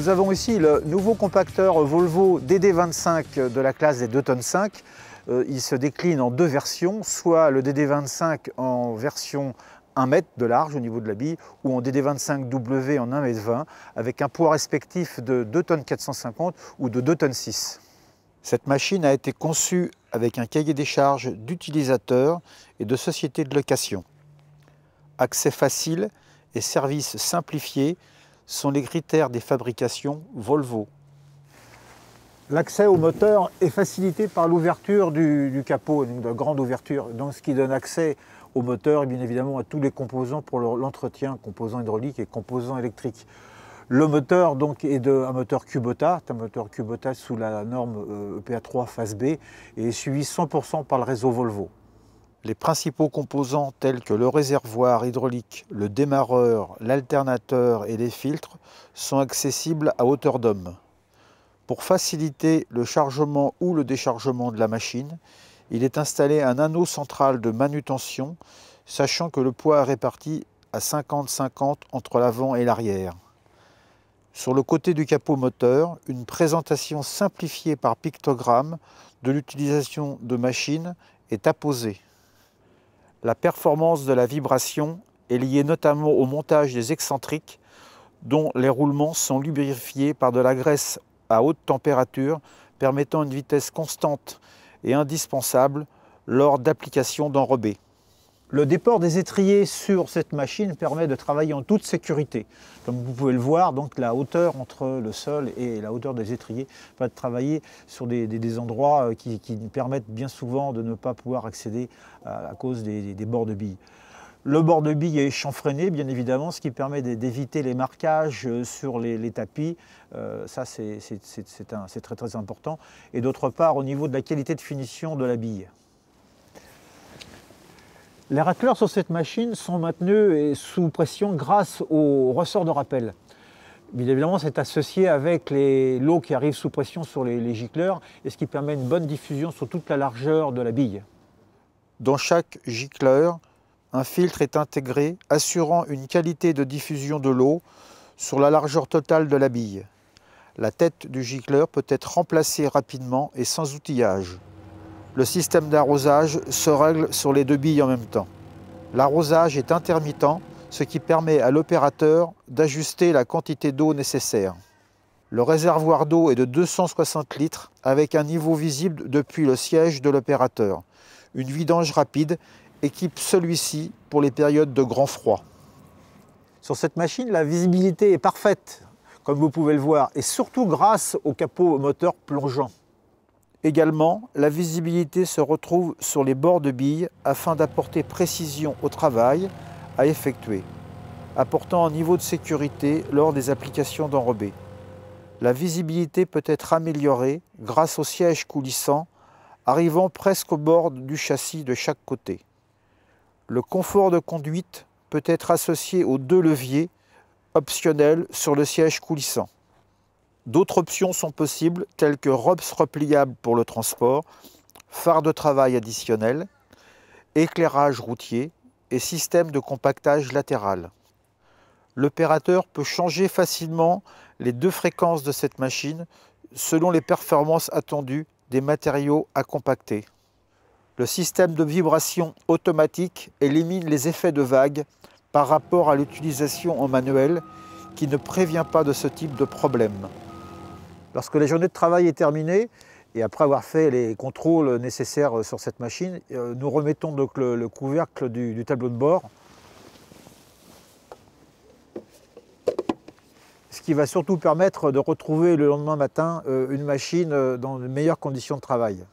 Nous avons ici le nouveau compacteur Volvo DD25 de la classe des 2,5 tonnes. Il se décline en deux versions, soit le DD25 en version 1 mètre de large au niveau de la bille ou en DD25W en 1,20 m avec un poids respectif de 2,450 tonnes ou de 2,6 tonnes. Cette machine a été conçue avec un cahier des charges d'utilisateurs et de sociétés de location. Accès facile et services simplifiés sont les critères des fabrications Volvo. L'accès au moteur est facilité par l'ouverture du capot, donc de grande ouverture, donc ce qui donne accès au moteur et bien évidemment à tous les composants pour l'entretien, composants hydrauliques et composants électriques. Le moteur donc est un moteur Kubota, sous la norme EPA3 phase B et est suivi 100% par le réseau Volvo. Les principaux composants tels que le réservoir hydraulique, le démarreur, l'alternateur et les filtres sont accessibles à hauteur d'homme. Pour faciliter le chargement ou le déchargement de la machine, il est installé un anneau central de manutention, sachant que le poids est réparti à 50-50 entre l'avant et l'arrière. Sur le côté du capot moteur, une présentation simplifiée par pictogramme de l'utilisation de machines est apposée. La performance de la vibration est liée notamment au montage des excentriques dont les roulements sont lubrifiés par de la graisse à haute température permettant une vitesse constante et indispensable lors d'application d'enrobés. Le déport des étriers sur cette machine permet de travailler en toute sécurité. Comme vous pouvez le voir, donc la hauteur entre le sol et la hauteur des étriers va travailler sur des endroits qui permettent bien souvent de ne pas pouvoir accéder à cause des bords de billes. Le bord de bille est chanfreiné, bien évidemment, ce qui permet d'éviter les marquages sur les tapis. Ça, c'est très très important. Et d'autre part, au niveau de la qualité de finition de la bille. Les racleurs sur cette machine sont maintenus sous pression grâce au ressort de rappel. Bien évidemment, c'est associé avec l'eau qui arrive sous pression sur les gicleurs, et ce qui permet une bonne diffusion sur toute la largeur de la bille. Dans chaque gicleur, un filtre est intégré, assurant une qualité de diffusion de l'eau sur la largeur totale de la bille. La tête du gicleur peut être remplacée rapidement et sans outillage. Le système d'arrosage se règle sur les deux billes en même temps. L'arrosage est intermittent, ce qui permet à l'opérateur d'ajuster la quantité d'eau nécessaire. Le réservoir d'eau est de 260 litres avec un niveau visible depuis le siège de l'opérateur. Une vidange rapide équipe celui-ci pour les périodes de grand froid. Sur cette machine, la visibilité est parfaite, comme vous pouvez le voir, et surtout grâce au capot moteur plongeant. Également, la visibilité se retrouve sur les bords de billes afin d'apporter précision au travail à effectuer, apportant un niveau de sécurité lors des applications d'enrobés. La visibilité peut être améliorée grâce au siège coulissant, arrivant presque au bord du châssis de chaque côté. Le confort de conduite peut être associé aux deux leviers optionnels sur le siège coulissant. D'autres options sont possibles, telles que ROPS repliable pour le transport, phare de travail additionnel, éclairage routier et système de compactage latéral. L'opérateur peut changer facilement les deux fréquences de cette machine selon les performances attendues des matériaux à compacter. Le système de vibration automatique élimine les effets de vague par rapport à l'utilisation en manuel qui ne prévient pas de ce type de problème. Lorsque la journée de travail est terminée, et après avoir fait les contrôles nécessaires sur cette machine, nous remettons donc le couvercle du tableau de bord, ce qui va surtout permettre de retrouver le lendemain matin une machine dans de meilleures conditions de travail.